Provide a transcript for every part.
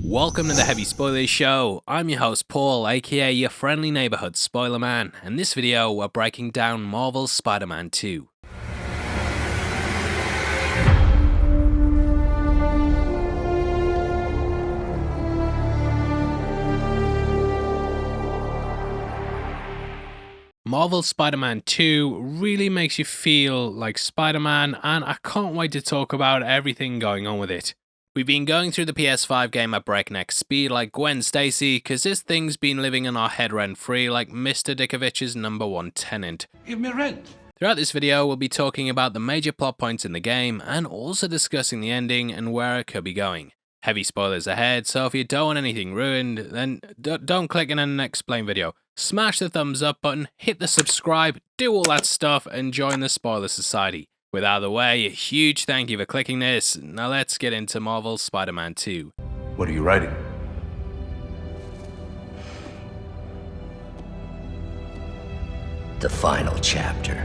Welcome to the Heavy Spoilers Show. I'm your host Paul, aka your friendly neighbourhood spoiler man, and in this video we're breaking down Marvel's Spider-Man 2. Marvel's Spider-Man 2 really makes you feel like Spider-Man, and I can't wait to talk about everything going on with it. We've been going through the PS5 game at breakneck speed like Gwen Stacy, cause this thing's been living in our head rent-free like Mr. Dickovich's #1 tenant. Give me rent. Throughout this video, we'll be talking about the major plot points in the game, and also discussing the ending and where it could be going. Heavy spoilers ahead, so if you don't want anything ruined, then don't click in an explain video. Smash the thumbs up button, hit the subscribe, do all that stuff, and join the Spoiler Society. With out of the way, a huge thank you for clicking this. Now let's get into Marvel's Spider-Man 2. What are you writing? The final chapter.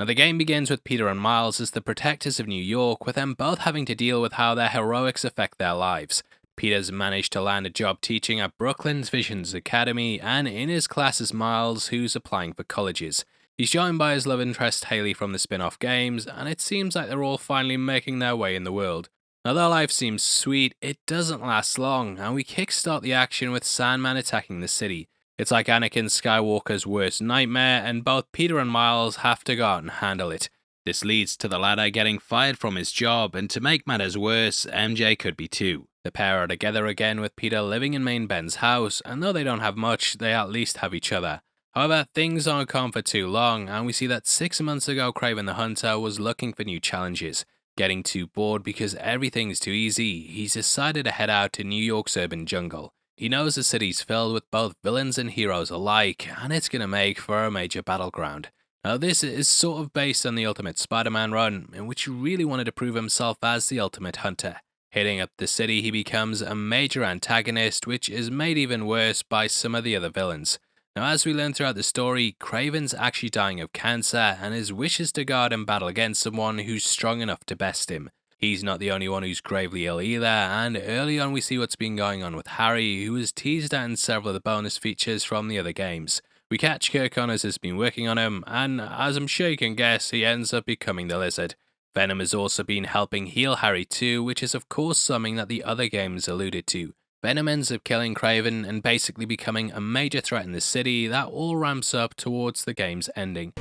Now the game begins with Peter and Miles as the protectors of New York, with them both having to deal with how their heroics affect their lives. Peter's managed to land a job teaching at Brooklyn's Visions Academy, and in his class is Miles, who's applying for colleges. He's joined by his love interest Haley from the spin-off games, and it seems like they're all finally making their way in the world. Now their life seems sweet, it doesn't last long, and we kickstart the action with Sandman attacking the city. It's like Anakin Skywalker's worst nightmare, and both Peter and Miles have to go out and handle it. This leads to the latter getting fired from his job, and to make matters worse, MJ could be too. The pair are together again with Peter living in Main Ben's house, and though they don't have much, they at least have each other. However, things aren't calm for too long, and we see that 6 months ago Kraven the Hunter was looking for new challenges. Getting too bored because everything's too easy, he's decided to head out to New York's urban jungle. He knows the city's filled with both villains and heroes alike, and it's gonna make for a major battleground. Now this is sort of based on the Ultimate Spider-Man run, in which he really wanted to prove himself as the Ultimate Hunter. Hitting up the city, he becomes a major antagonist, which is made even worse by some of the other villains. Now as we learn throughout the story, Kraven's actually dying of cancer, and his wish is to go out and battle against someone who's strong enough to best him. He's not the only one who's gravely ill either, and early on we see what's been going on with Harry, who was teased at in several of the bonus features from the other games. We catch Kirk Connors has been working on him, and as I'm sure you can guess, he ends up becoming the Lizard. Venom has also been helping heal Harry too, which is of course something that the other games alluded to. Venom ends up killing Kraven and basically becoming a major threat in the city that all ramps up towards the game's ending.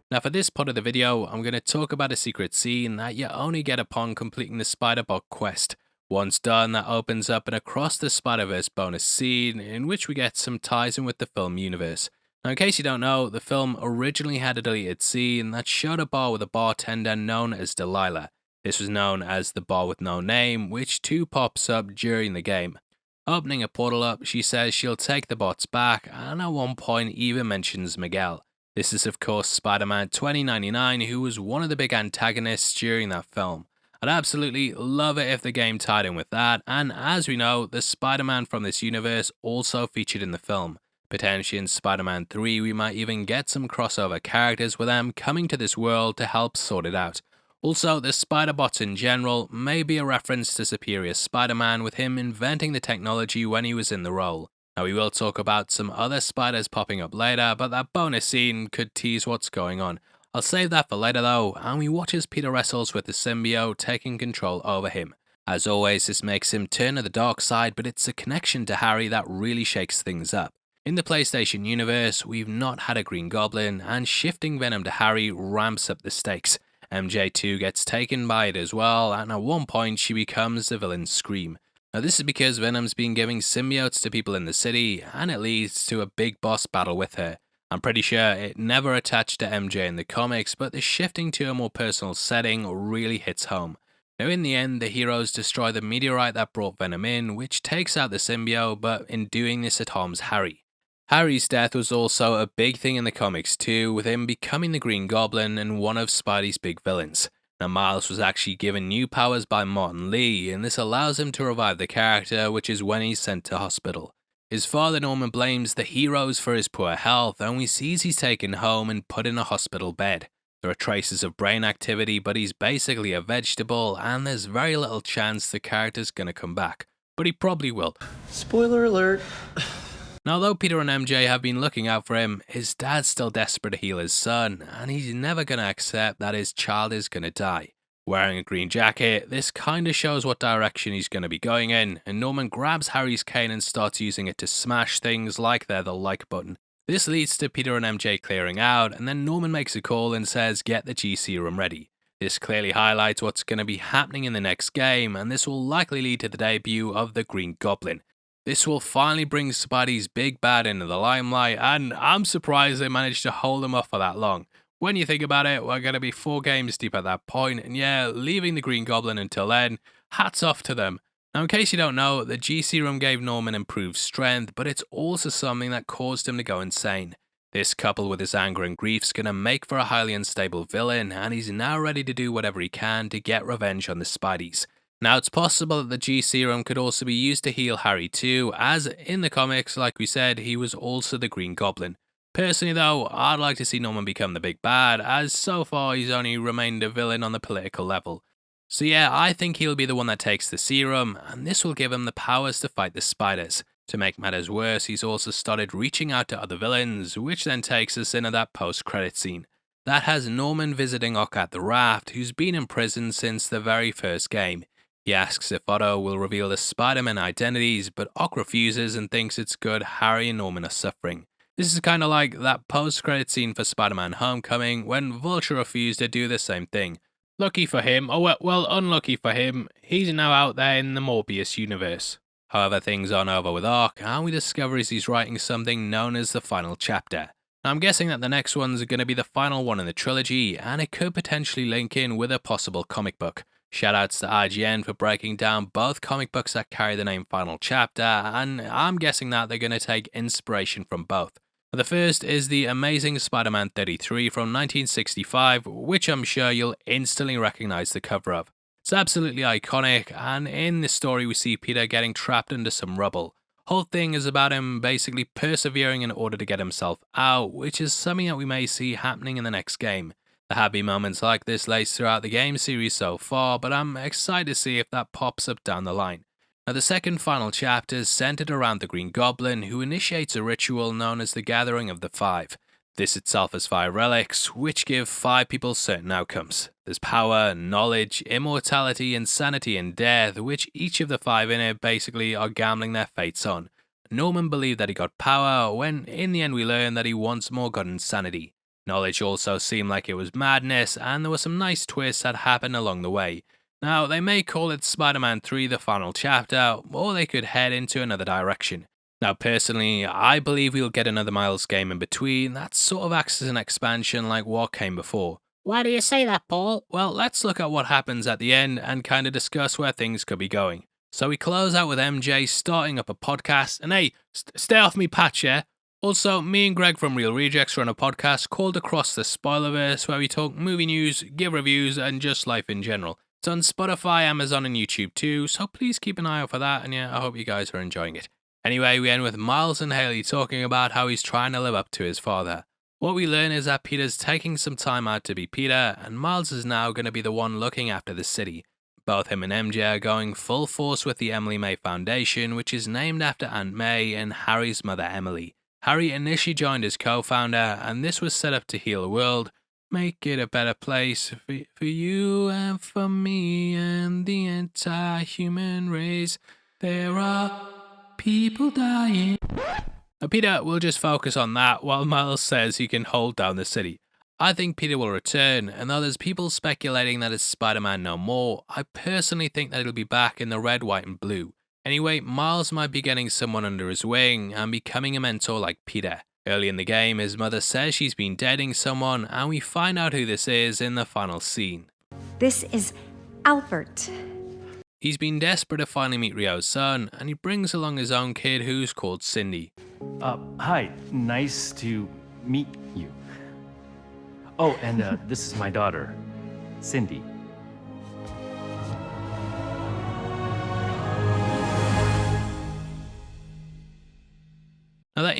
Now for this part of the video, I'm going to talk about a secret scene that you only get upon completing the Spider-Bot quest. Once done, that opens up an Across the Spider-Verse bonus scene in which we get some ties in with the film universe. Now in case you don't know, the film originally had a deleted scene that showed a bar with a bartender known as Delilah. This was known as the bar with no name, which too pops up during the game. Opening a portal up, she says she'll take the bots back, and at one point even mentions Miguel. This is of course Spider-Man 2099, who was one of the big antagonists during that film. I'd absolutely love it if the game tied in with that, and as we know, the Spider-Man from this universe also featured in the film. Potentially in Spider-Man 3 we might even get some crossover characters with them coming to this world to help sort it out. Also, the Spider-Bots in general may be a reference to Superior Spider-Man, with him inventing the technology when he was in the role. Now we will talk about some other spiders popping up later, but that bonus scene could tease what's going on. I'll save that for later though, and we watch as Peter wrestles with the symbiote taking control over him. As always, this makes him turn to the dark side, but it's a connection to Harry that really shakes things up. In the PlayStation universe, we've not had a Green Goblin, and shifting Venom to Harry ramps up the stakes. MJ2 gets taken by it as well, and at one point she becomes the villain's Scream. Now this is because Venom's been giving symbiotes to people in the city, and it leads to a big boss battle with her. I'm pretty sure it never attached to MJ in the comics, but the shifting to a more personal setting really hits home. Now in the end, the heroes destroy the meteorite that brought Venom in, which takes out the symbiote, but in doing this it harms Harry. Harry's death was also a big thing in the comics too, with him becoming the Green Goblin and one of Spidey's big villains. Now Miles was actually given new powers by Martin Lee, and this allows him to revive the character, which is when he's sent to hospital. His father Norman blames the heroes for his poor health, and we see he's taken home and put in a hospital bed. There are traces of brain activity, but he's basically a vegetable, and there's very little chance the character's gonna come back. But he probably will. Spoiler alert. Now, though Peter and MJ have been looking out for him, his dad's still desperate to heal his son, and he's never gonna accept that his child is gonna die. Wearing a green jacket, this kinda shows what direction he's gonna be going in, and Norman grabs Harry's cane and starts using it to smash things like the like button. This leads to Peter and MJ clearing out, and then Norman makes a call and says, "Get the G serum ready." This clearly highlights what's going to be happening in the next game, and this will likely lead to the debut of the Green Goblin. This will finally bring Spidey's big bad into the limelight, and I'm surprised they managed to hold him off for that long. When you think about it, we're going to be 4 games deep at that point, and yeah, leaving the Green Goblin until then, hats off to them. Now, in case you don't know, the G serum gave Norman improved strength, but it's also something that caused him to go insane. This, coupled with his anger and grief, is going to make for a highly unstable villain, and he's now ready to do whatever he can to get revenge on the Spideys. Now, it's possible that the G serum could also be used to heal Harry too, as in the comics, like we said, he was also the Green Goblin. Personally though, I'd like to see Norman become the big bad, as so far he's only remained a villain on the political level. So yeah, I think he'll be the one that takes the serum, and this will give him the powers to fight the spiders. To make matters worse, he's also started reaching out to other villains, which then takes us into that post-credit scene. That has Norman visiting Ock at the Raft, who's been in prison since the very first game. He asks if Otto will reveal the Spiderman identities, but Ock refuses and thinks it's good Harry and Norman are suffering. This is kind of like that post-credit scene for Spider-Man Homecoming, when Vulture refused to do the same thing. Lucky for him, well, unlucky for him, he's now out there in the Morbius universe. However, things aren't over with Ock, and we discover he's writing something known as the final chapter. Now, I'm guessing that the next one's going to be the final one in the trilogy, and it could potentially link in with a possible comic book. Shoutouts to IGN for breaking down both comic books that carry the name Final Chapter, and I'm guessing that they're going to take inspiration from both. The first is the Amazing Spider-Man 33 from 1965, which I'm sure you'll instantly recognize the cover of. It's absolutely iconic, and in this story we see Peter getting trapped under some rubble. Whole thing is about him basically persevering in order to get himself out, which is something that we may see happening in the next game. There have been moments like this laced throughout the game series so far, but I'm excited to see if that pops up down the line. Now, the second final chapter is centered around the Green Goblin, who initiates a ritual known as the Gathering of the Five. This itself has 5 relics, which give 5 people certain outcomes. There's power, knowledge, immortality, insanity, and death, which each of the 5 in it basically are gambling their fates on. Norman believed that he got power, when in the end we learn that he once more got insanity. Knowledge also seemed like it was madness, and there were some nice twists that happened along the way. Now, they may call it Spider-Man 3 the final chapter, or they could head into another direction. Now, personally, I believe we'll get another Miles game in between that sort of acts as an expansion like what came before. Why do you say that, Paul? Well, let's look at what happens at the end and kind of discuss where things could be going. So we close out with MJ starting up a podcast, and hey, stay off me patch, yeah? Also, me and Greg from Real Rejects run a podcast called Across the Spoilerverse, where we talk movie news, give reviews, and just life in general. It's on Spotify, Amazon, and YouTube too, so please keep an eye out for that, and yeah, I hope you guys are enjoying it. Anyway, we end with Miles and Haley talking about how he's trying to live up to his father. What we learn is that Peter's taking some time out to be Peter, and Miles is now going to be the one looking after the city. Both him and MJ are going full force with the Emily May Foundation, which is named after Aunt May and Harry's mother Emily. Harry initially joined as co-founder, and this was set up to heal the world, make it a better place for you and for me and the entire human race. There are people dying. Now, Peter will just focus on that while Miles says he can hold down the city. I think Peter will return, and though there's people speculating that it's Spider-Man no more, I personally think that it'll be back in the red, white, and blue. Anyway, Miles might be getting someone under his wing and becoming a mentor like Peter. Early in the game, his mother says she's been dating someone, and we find out who this is in the final scene. This is Albert. He's been desperate to finally meet Rio's son, and he brings along his own kid who's called Cindy. Hi. Nice to meet you. Oh, and this is my daughter, Cindy.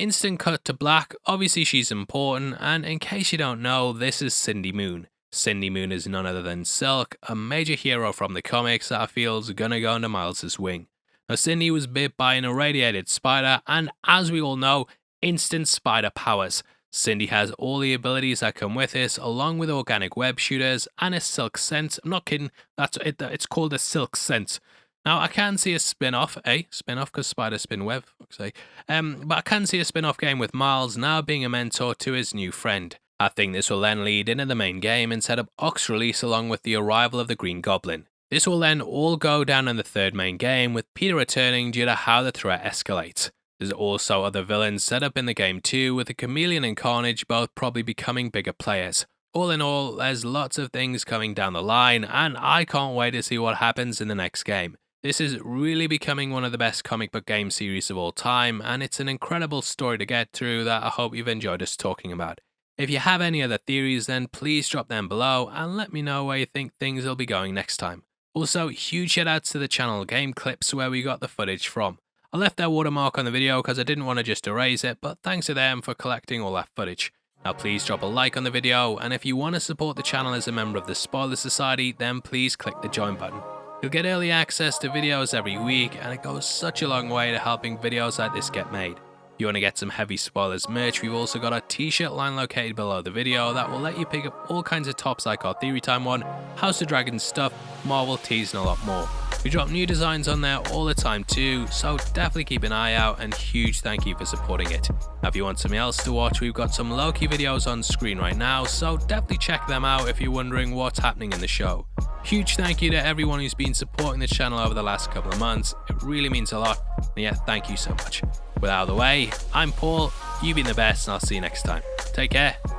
instant cut to black. Obviously she's important, and in case you don't know, this is Cindy Moon. Cindy Moon is none other than Silk, a major hero from the comics that I feel is gonna go under Miles' wing. Now Cindy was bit by an irradiated spider, and as we all know, instant spider powers. Cindy has all the abilities that come with this, along with organic web shooters and a silk scent. I'm not kidding, that's it. It's called a silk scent. Now I can see a spin-off because spiders spin web, fuck's sake. But I can see a spin-off game with Miles now being a mentor to his new friend. I think this will then lead into the main game and set up Ock's release along with the arrival of the Green Goblin. This will then all go down in the third main game, with Peter returning due to how the threat escalates. There's also other villains set up in the game too, with the Chameleon and Carnage both probably becoming bigger players. All in all, there's lots of things coming down the line, and I can't wait to see what happens in the next game. This is really becoming one of the best comic book game series of all time, and it's an incredible story to get through that I hope you've enjoyed us talking about. If you have any other theories, then please drop them below and let me know where you think things will be going next time. Also, huge shout outs to the channel Game Clips where we got the footage from. I left their watermark on the video because I didn't want to just erase it, but thanks to them for collecting all that footage. Now please drop a like on the video, and if you want to support the channel as a member of the Spoiler Society, then please click the join button. You'll get early access to videos every week, and it goes such a long way to helping videos like this get made. If you want to get some heavy spoilers merch, we've also got a t-shirt line located below the video that will let you pick up all kinds of tops like our Theory Time one, House of Dragons stuff, Marvel tees and a lot more. We drop new designs on there all the time too, so definitely keep an eye out, and huge thank you for supporting it. Now if you want something else to watch, we've got some Loki videos on screen right now, so definitely check them out if you're wondering what's happening in the show. Huge thank you to everyone who's been supporting the channel over the last couple of months. It really means a lot, and yeah, thank you so much. With out of the way, I'm Paul, you've been the best, and I'll see you next time. Take care, peace.